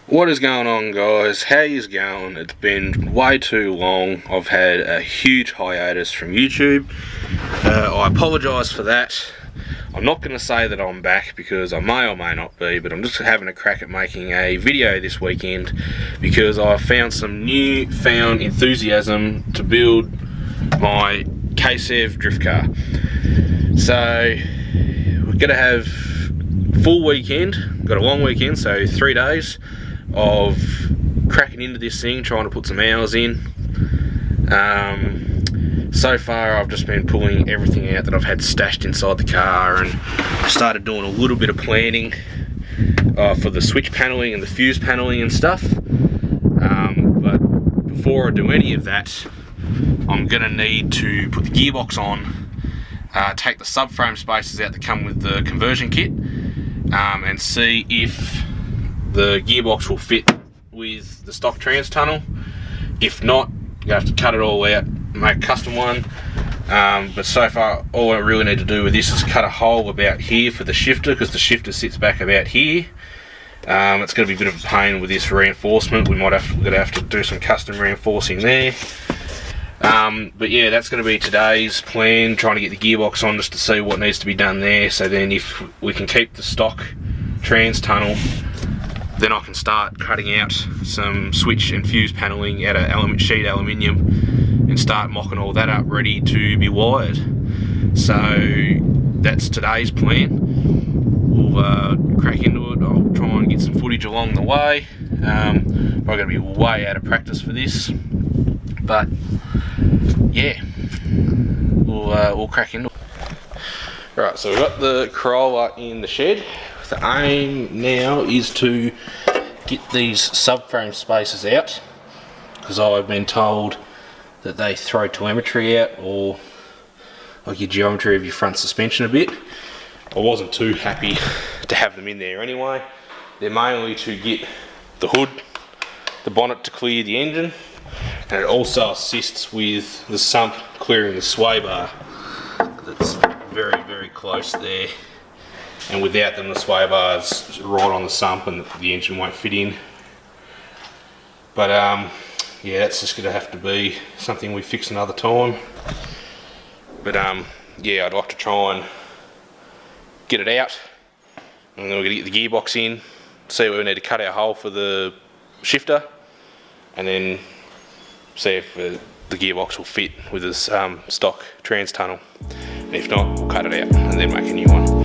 What is going on, guys? How yous going? It's been way too long. I've had a huge hiatus from YouTube. I apologise for that. I'm not going to say that I'm back because I may or may not be, but I'm just having a crack at making a video this weekend because I found some newfound enthusiasm to build my KSEV drift car. So we're going to have full weekend. We've got a long weekend, so 3 days of cracking into this thing, trying to put some hours in. So far I've just been pulling everything out that I've had stashed inside the car, and started doing a little bit of planning for the switch paneling and the fuse paneling and stuff. But before I do any of that, I'm gonna need to put the gearbox on, take the subframe spacers out that come with the conversion kit, and see if the gearbox will fit with the stock trans tunnel. If not, you have to cut it all out, make a custom one. But so far all I really need to do with this is cut a hole about here for the shifter, because the shifter sits back about here. It's going to be a bit of a pain with this reinforcement. We're gonna have to do some custom reinforcing there. But yeah, that's going to be today's plan, trying to get the gearbox on just to see what needs to be done there. So then if we can keep the stock trans tunnel, then I can start cutting out some switch and fuse paneling out of sheet aluminium and start mocking all that up ready to be wired. So that's today's plan. We'll crack into it. I'll try and get some footage along the way. Probably going to be way out of practice for this, but yeah, we'll crack into it. Right, so we've got the Corolla in the shed. The aim now is to get these subframe spacers out, because I've been told that they throw telemetry out, or like your geometry of your front suspension a bit. I wasn't too happy to have them in there anyway. They're mainly to get the hood, the bonnet to clear the engine, and it also assists with the sump clearing the sway bar. That's very, very close there. And without them, the sway bar's right on the sump and the engine won't fit in. But yeah, that's just going to have to be something we fix another time. But yeah, I'd like to try and get it out, and then we're going to get the gearbox in, see where we need to cut our hole for the shifter, and then see if the gearbox will fit with this stock trans tunnel. And if not, we'll cut it out and then make a new one.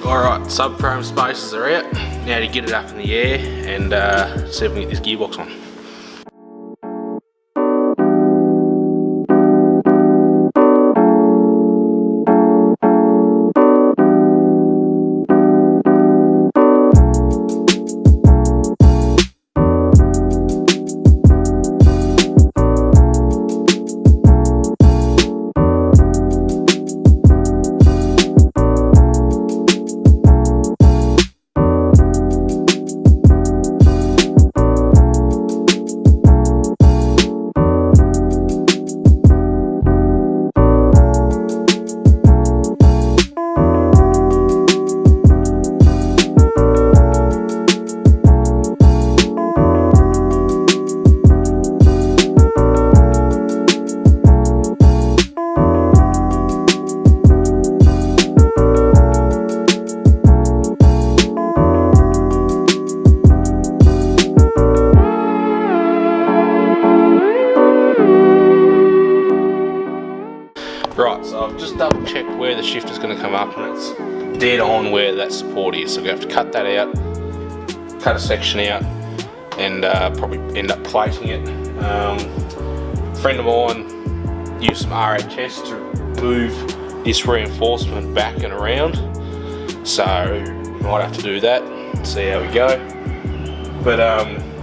Alright, subframe spacers are out. Now to get it up in the air and see if we can get this gearbox on. Right, so I've just double checked where the shifter's going to come up, and it's dead on where that support is. So we're going to have to cut that out, cut a section out, and probably end up plating it. A friend of mine used some RHS to move this reinforcement back and around, so might have to do that, see how we go. But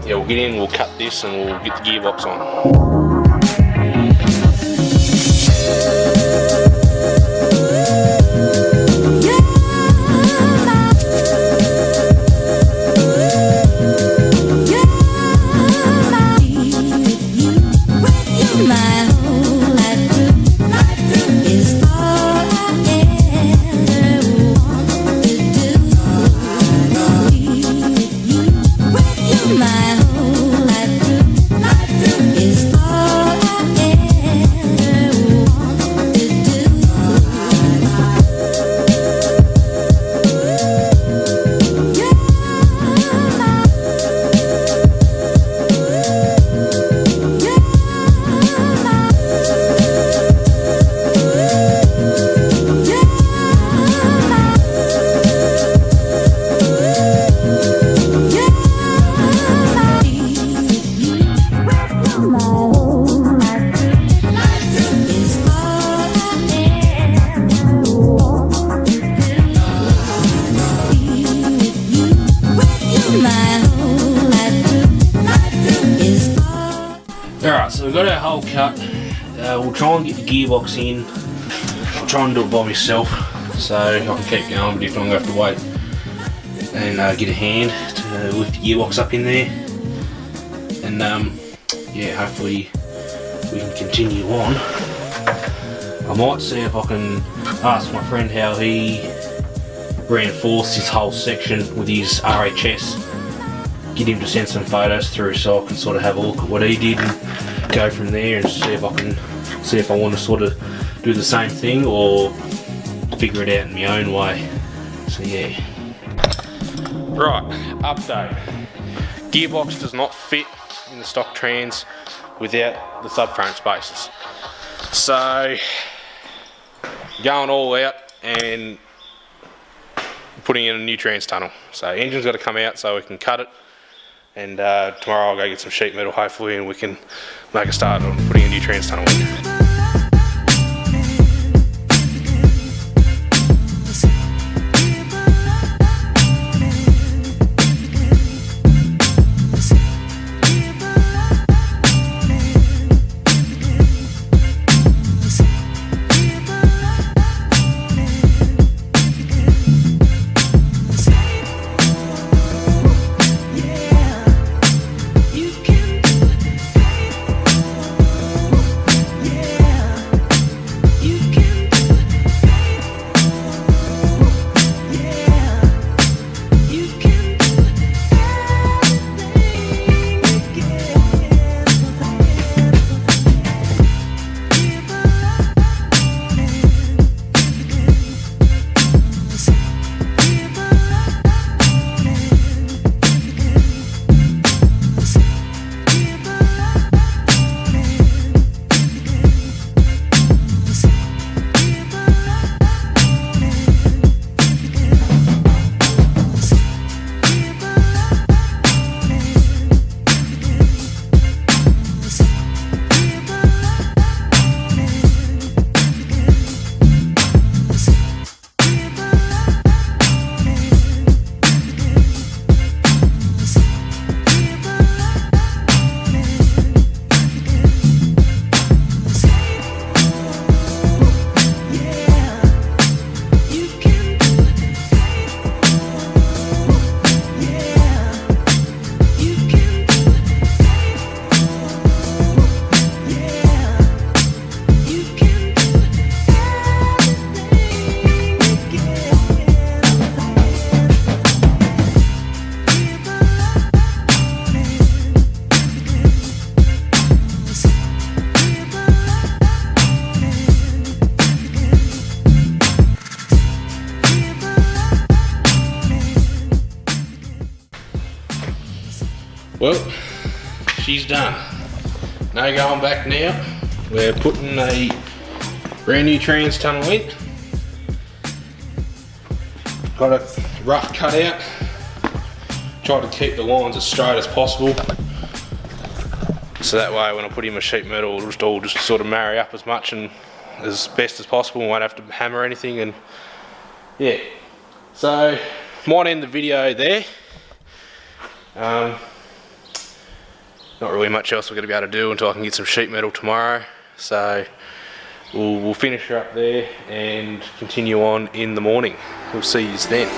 yeah, we'll get in, we'll cut this, and we'll get the gearbox on. Alright, so we've got our hole cut. We'll try and get the gearbox in. I'll try and do it by myself so I can keep going, but if not, I'm going to have to wait and get a hand to lift the gearbox up in there. And yeah, hopefully we can continue on. I might see if I can ask my friend how he reinforced this whole section with his RHS. Get him to send some photos through so I can sort of have a look at what he did and go from there and see if I want to sort of do the same thing or figure it out in my own way. So yeah. Right, update. Gearbox does not fit in the stock trans without the subframe spaces. So going all out and putting in a new trans tunnel. So engine's got to come out so we can cut it. And tomorrow I'll go get some sheet metal hopefully and we can make a start on putting a new trans tunnel in. Well, she's done. No going back now. We're putting a Brand new trans tunnel in. Got a rough cut out. Try to keep the lines as straight as possible. So that way when I put in my sheet metal, it'll just sort of marry up as much and as best as possible and won't have to hammer anything. And yeah, so might end the video there. Not really much else we're going to be able to do until I can get some sheet metal tomorrow. So we'll finish her up there and continue on in the morning. We'll see you then.